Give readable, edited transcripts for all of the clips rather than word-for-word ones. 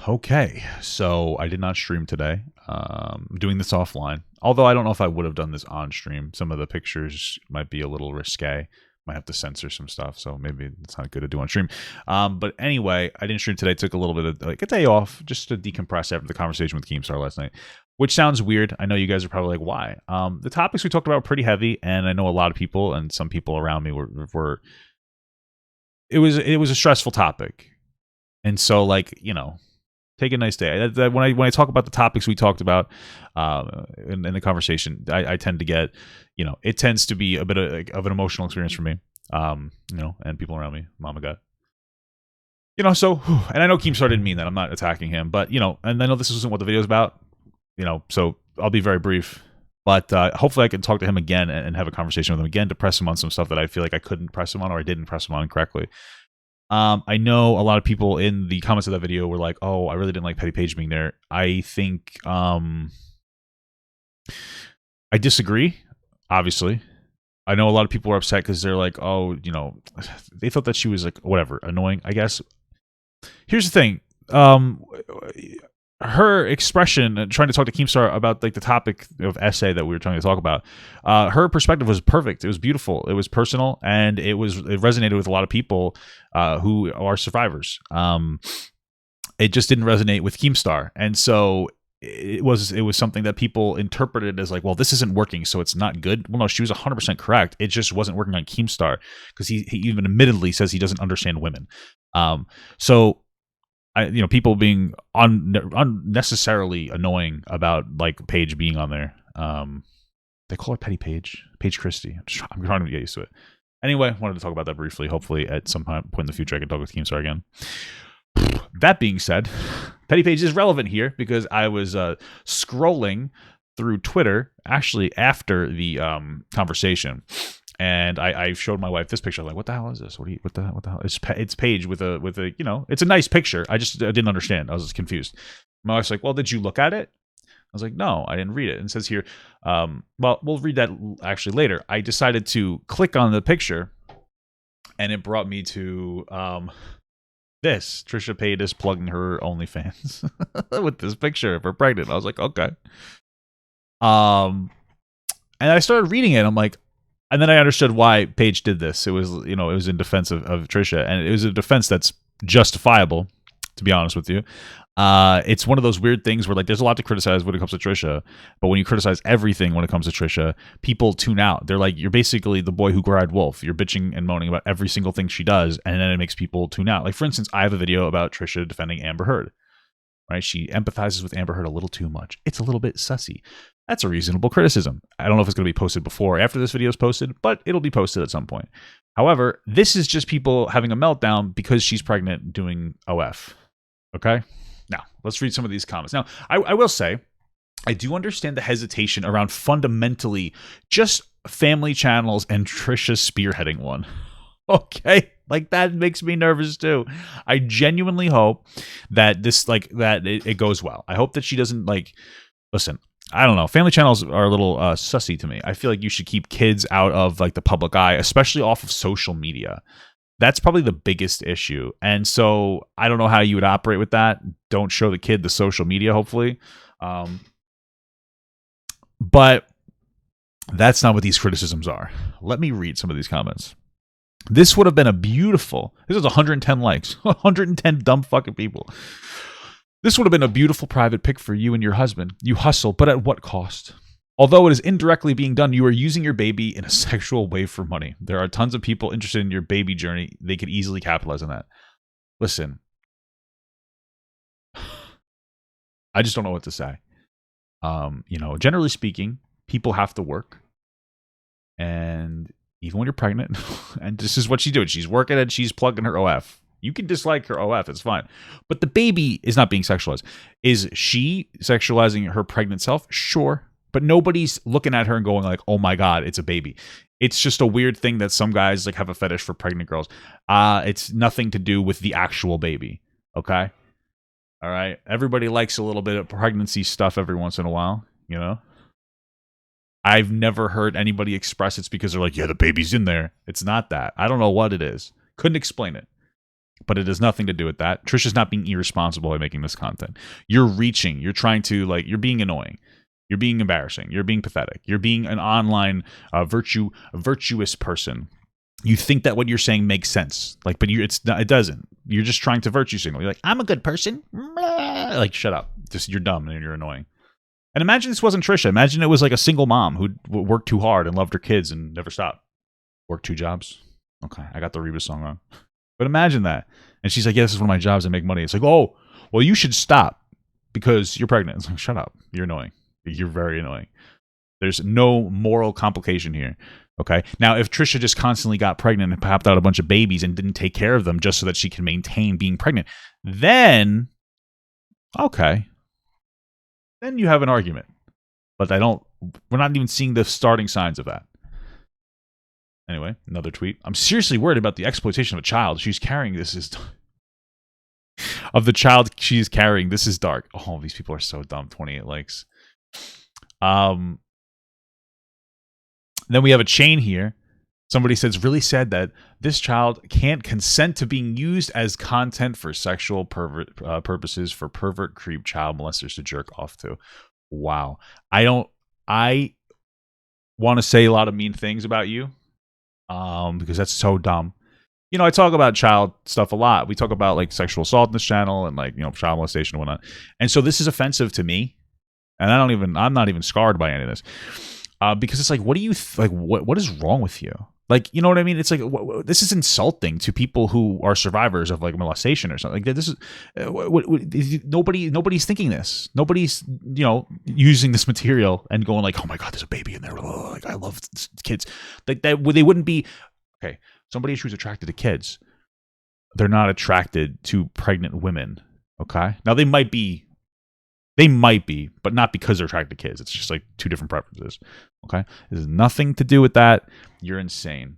Okay, so I did not stream today. I'm doing this offline. Although I don't know if I would have done this on stream. Some of the pictures might be a little risque. Might have to censor some stuff, so maybe it's not good to do on stream. But anyway, I didn't stream today. Took a little bit of like a day off just to decompress after the conversation with Keemstar last night, which sounds weird. I know you guys are probably like, why? The topics we talked about were pretty heavy, and I know a lot of people and some people around me were it was a stressful topic, and so like take a nice day. When I talk about the topics we talked about in the conversation, I tend to get, it tends to be a bit of an emotional experience for me, and people around me. Mama God. So, and I know Keemstar didn't mean that. I'm not attacking him, but, and I know this isn't what the video is about, so I'll be very brief. But hopefully I can talk to him again and have a conversation with him again to press him on some stuff that I feel like I couldn't press him on or I didn't press him on correctly. I know a lot of people in the comments of that video were like, oh, I really didn't like Petty Page being there. I think I disagree, obviously. I know a lot of people were upset because they're like, oh, they thought that she was like, whatever, annoying, I guess. Here's the thing. Her expression, trying to talk to Keemstar about like the topic of essay that we were trying to talk about, her perspective was perfect. It was beautiful. It was personal, and it resonated with a lot of people who are survivors. It just didn't resonate with Keemstar, and so it was something that people interpreted as like, well, this isn't working, so it's not good. Well, no, she was 100% correct. It just wasn't working on Keemstar because he even admittedly says he doesn't understand women. So. People being unnecessarily annoying about like Paige being on there. They call her Petty Page, Paige Christie. I'm trying to get used to it. Anyway, wanted to talk about that briefly. Hopefully, at some point in the future, I can talk with Keemstar again. That being said, Petty Page is relevant here because I was scrolling through Twitter actually after the conversation. And I showed my wife this picture. I'm like, what the hell is this? What the hell? It's Paige with a it's a nice picture. I didn't understand. I was just confused. My wife's like, well, did you look at it? I was like, no, I didn't read it. And it says here, well, we'll read that actually later. I decided to click on the picture, and it brought me to this. Trisha Paytas plugging her OnlyFans with this picture of her pregnant. I was like, okay. And I started reading it. I'm like, and then I understood why Paige did this. It was, it was in defense of Trisha, and it was a defense that's justifiable, to be honest with you. It's one of those weird things where like there's a lot to criticize when it comes to Trisha, but when you criticize everything when it comes to Trisha, people tune out. They're like, you're basically the boy who cried wolf. You're bitching and moaning about every single thing she does, and then it makes people tune out. Like, for instance, I have a video about Trisha defending Amber Heard. Right? She empathizes with Amber Heard a little too much. It's a little bit sussy. That's a reasonable criticism. I don't know if it's going to be posted before or after this video is posted, but it'll be posted at some point. However, this is just people having a meltdown because she's pregnant doing OF. Okay? Now, let's read some of these comments. Now, I will say, I do understand the hesitation around fundamentally just family channels and Trisha spearheading one. Okay? Like, that makes me nervous too. I genuinely hope that this, like, that it goes well. I hope that she doesn't, like, listen, I don't know. Family channels are a little sussy to me. I feel like you should keep kids out of, like, the public eye, especially off of social media. That's probably the biggest issue. And so I don't know how you would operate with that. Don't show the kid the social media, hopefully. But that's not what these criticisms are. Let me read some of these comments. This would have been this is 110 likes, 110 dumb fucking people. This would have been a beautiful private pic for you and your husband. You hustle, but at what cost? Although it is indirectly being done, you are using your baby in a sexual way for money. There are tons of people interested in your baby journey. They could easily capitalize on that. Listen, I just don't know what to say. Generally speaking, people have to work. And even when you're pregnant, and this is what she's doing. She's working and she's plugging her OF. You can dislike her OF, it's fine. But the baby is not being sexualized. Is she sexualizing her pregnant self? Sure. But nobody's looking at her and going like, oh my God, it's a baby. It's just a weird thing that some guys like have a fetish for pregnant girls. It's nothing to do with the actual baby. Okay? All right? Everybody likes a little bit of pregnancy stuff every once in a while, I've never heard anybody express it's because they're like, yeah, the baby's in there. It's not that. I don't know what it is. Couldn't explain it. But it has nothing to do with that. Trisha's not being irresponsible by making this content. You're reaching. You're trying to, like, you're being annoying. You're being embarrassing. You're being pathetic. You're being an online virtuous person. You think that what you're saying makes sense, like, but it's not, it doesn't. You're just trying to virtue signal. You're like, I'm a good person. Like, shut up. Just, you're dumb and you're annoying. And imagine this wasn't Trisha. Imagine it was like a single mom who worked too hard and loved her kids and never stopped. Worked 2 jobs. Okay, I got the Reba song wrong. But imagine that. And she's like, yeah, this is one of my jobs. I make money. It's like, oh, well, you should stop because you're pregnant. It's like, shut up. You're annoying. You're very annoying. There's no moral complication here. Okay. Now, if Trisha just constantly got pregnant and popped out a bunch of babies and didn't take care of them just so that she can maintain being pregnant, then, okay, then you have an argument. But we're not even seeing the starting signs of that. Anyway, another tweet. I'm seriously worried about the exploitation of a child. She's carrying this is of the child she's carrying. This is dark. Oh, these people are so dumb. 28 likes. Then we have a chain here. Somebody says, really sad that this child can't consent to being used as content for sexual purposes for pervert, creep, child molesters to jerk off to. Wow. I want to say a lot of mean things about you because that's so dumb. You know, I talk about child stuff a lot. We talk about like sexual assault in this channel and like, you know, child molestation and whatnot. And so this is offensive to me. And I'm not even scarred by any of this. Because it's like, what do you what is wrong with you? Like, you know what I mean? It's like, this is insulting to people who are survivors of like molestation or something. Like, this is nobody's thinking this. Nobody's, you know, using this material and going like, oh my God, there's a baby in there. Oh, like, I love kids. Like that, they wouldn't be okay. Somebody who's attracted to kids, they're not attracted to pregnant women. Okay, now they might be, but not because they're attracted to kids. It's just like 2 different preferences. Okay? It has nothing to do with that. You're insane.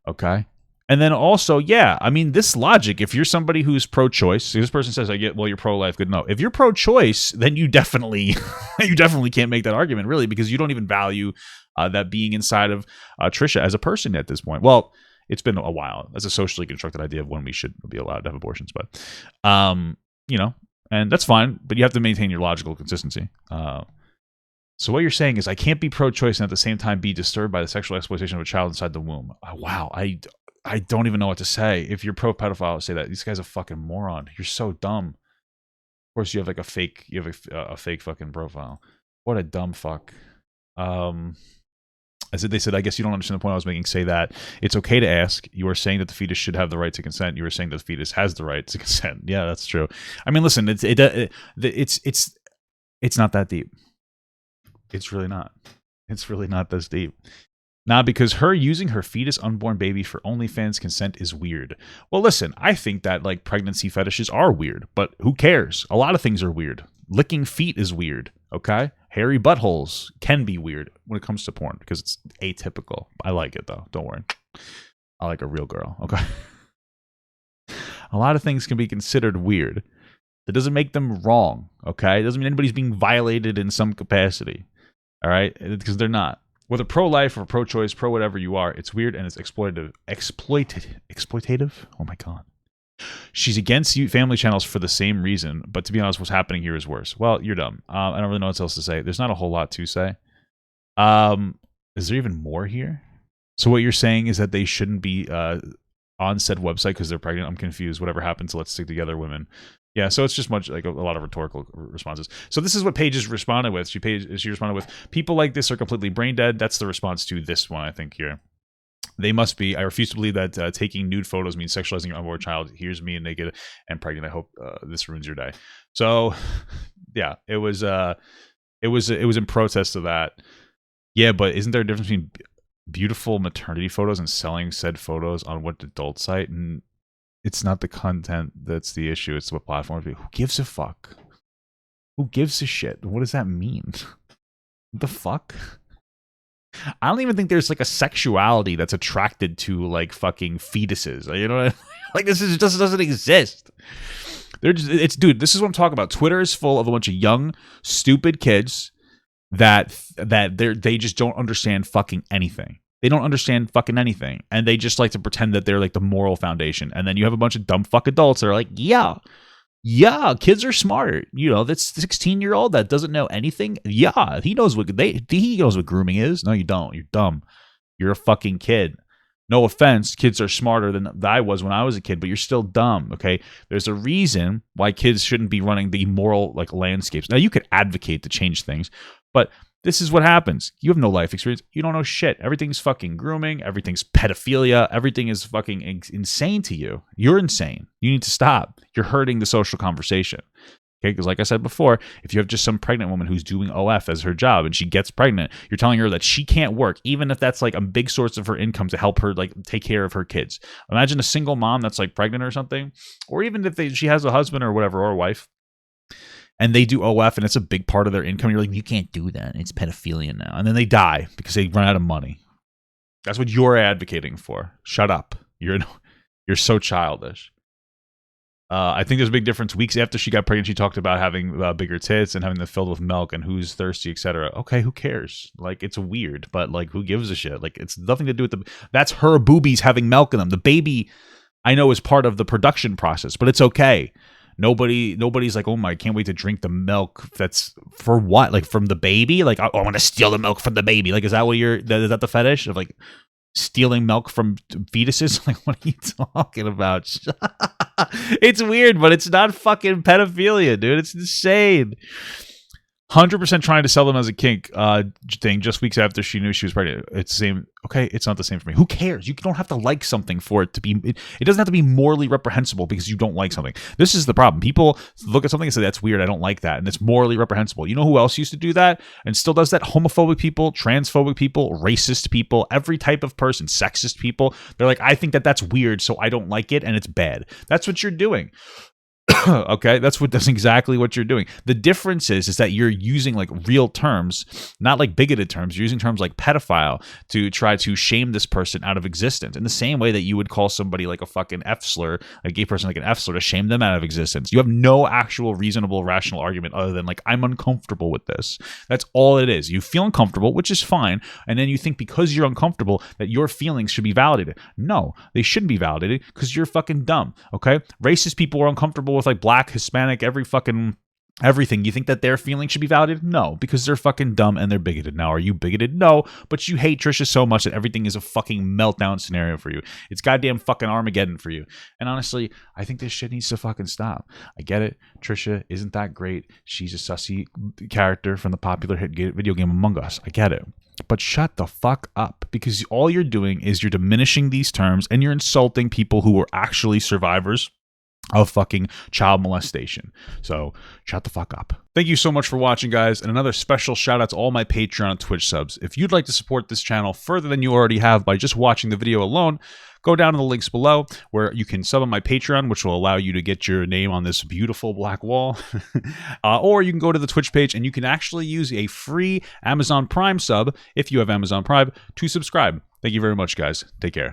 Okay? And then also, yeah, I mean, this logic, if you're somebody who's pro-choice, this person says, you're pro-life, good. No. If you're pro-choice, then you definitely can't make that argument, really, because you don't even value that being inside of Trisha as a person at this point. Well, it's been a while. That's a socially constructed idea of when we should be allowed to have abortions. But, you know, and that's fine, but you have to maintain your logical consistency. So what you're saying is I can't be pro-choice and at the same time be disturbed by the sexual exploitation of a child inside the womb. Wow, I don't even know what to say. If you're pro-pedophile, say that. This guy's a fucking moron. You're so dumb. Of course, you have like a fake fucking profile. What a dumb fuck. They said, I guess you don't understand the point I was making. Say that it's okay to ask. You are saying that the fetus should have the right to consent. You are saying that the fetus has the right to consent. Yeah, that's true. I mean, listen, it's not that deep. It's really not. It's really not this deep. Now, because her using her fetus unborn baby for OnlyFans consent is weird. Well, listen, I think that like pregnancy fetishes are weird, but who cares? A lot of things are weird. Licking feet is weird. Okay. Hairy buttholes can be weird when it comes to porn because it's atypical. I like it though. Don't worry. I like a real girl. Okay. A lot of things can be considered weird. That doesn't make them wrong. Okay. It doesn't mean anybody's being violated in some capacity. All right. Because they're not. Whether pro-life or pro-choice, pro-whatever you are, it's weird and it's exploitative. Exploitative? Oh my God. She's against family channels for the same reason, but to be honest, what's happening here is worse. Well, you're dumb. I don't really know what else to say. There's not a whole lot to say. Is there even more here? So what you're saying is that they shouldn't be on said website because they're pregnant? I'm confused. Whatever happened to Let's Stick Together Women? Yeah, so it's just much like a lot of rhetorical responses. So this is what Paige has responded with. She responded with, people like this are completely brain dead. That's the response to this one, I think, here. They must be. I refuse to believe that taking nude photos means sexualizing your unborn child. Here's me naked and pregnant. I hope this ruins your day. So, yeah, it was in protest of that. Yeah, but isn't there a difference between beautiful maternity photos and selling said photos on what adult site? And it's not the content that's the issue. It's what platforms. Who gives a fuck? Who gives a shit? What does that mean? What the fuck? I don't even think there's like a sexuality that's attracted to like fucking fetuses. You know what I mean? Like this just doesn't exist. Dude, this is what I'm talking about. Twitter is full of a bunch of young, stupid kids that they just don't understand fucking anything. They don't understand fucking anything. And they just like to pretend that they're like the moral foundation. And then you have a bunch of dumb fuck adults that are like, yeah, kids are smart. You know, that's 16-year-old that doesn't know anything. Yeah, he knows what grooming is. No, you don't. You're dumb. You're a fucking kid. No offense, kids are smarter than I was when I was a kid, but you're still dumb, okay? There's a reason why kids shouldn't be running the moral like landscapes. Now, you could advocate to change things, but this is what happens. You have no life experience. You don't know shit. Everything's fucking grooming. Everything's pedophilia. Everything is fucking insane to you. You're insane. You need to stop. You're hurting the social conversation. Okay, because like I said before, if you have just some pregnant woman who's doing OF as her job and she gets pregnant, you're telling her that she can't work, even if that's like a big source of her income to help her like take care of her kids. Imagine a single mom that's like pregnant or something, or even if she has a husband or whatever, or a wife, and they do OF and it's a big part of their income. You're like, you can't do that. It's pedophilia now. And then they die because they run out of money. That's what you're advocating for. Shut up. You're so childish. I think there's a big difference. Weeks after she got pregnant, she talked about having bigger tits and having them filled with milk and who's thirsty, etc. Okay, who cares? Like, it's weird, but like, who gives a shit? Like, it's nothing to do with that's her boobies having milk in them. The baby, I know, is part of the production process, but it's okay. Nobody's like, oh my, I can't wait to drink the milk. That's for what? Like, from the baby? Like, I want to steal the milk from the baby. Like, is that the fetish of like stealing milk from fetuses? Like, what are you talking about? It's weird, but it's not fucking pedophilia, dude. It's insane. 100% trying to sell them as a kink thing just weeks after she knew she was pregnant. It's the same. Okay, it's not the same for me. Who cares? You don't have to like something for it to be. It doesn't have to be morally reprehensible because you don't like something. This is the problem. People look at something and say, that's weird, I don't like that. And it's morally reprehensible. You know who else used to do that and still does that? Homophobic people, transphobic people, racist people, every type of person, sexist people. They're like, I think that's weird, so I don't like it and it's bad. That's what you're doing. Okay, that's exactly what you're doing. The difference is that you're using like real terms, not like bigoted terms. You're using terms like pedophile to try to shame this person out of existence in the same way that you would call somebody like a fucking F slur, a gay person like an F slur, to shame them out of existence. You have no actual reasonable, rational argument other than like, I'm uncomfortable with this. That's all it is. You feel uncomfortable, which is fine, and then you think because you're uncomfortable that your feelings should be validated. No, they shouldn't be validated because you're fucking dumb. Okay, racist people are uncomfortable with like black, Hispanic, everything. You think that their feelings should be validated? No, because they're fucking dumb and they're bigoted. Now, are you bigoted? No, but you hate Trisha so much that everything is a fucking meltdown scenario for you. It's goddamn fucking Armageddon for you. And honestly, I think this shit needs to fucking stop. I get it. Trisha isn't that great. She's a sussy character from the popular hit video game Among Us. I get it. But shut the fuck up, because all you're doing is you're diminishing these terms and you're insulting people who were actually survivors of fucking child molestation. So shut the fuck up. Thank you so much for watching, guys, and another special shout out to all my Patreon and Twitch subs. If you'd like to support this channel further than you already have by just watching the video alone, go down to the links below where you can sub on my Patreon, which will allow you to get your name on this beautiful black wall. Or you can go to the Twitch page and you can actually use a free Amazon Prime sub, if you have Amazon Prime, to subscribe. Thank you very much, guys. Take care.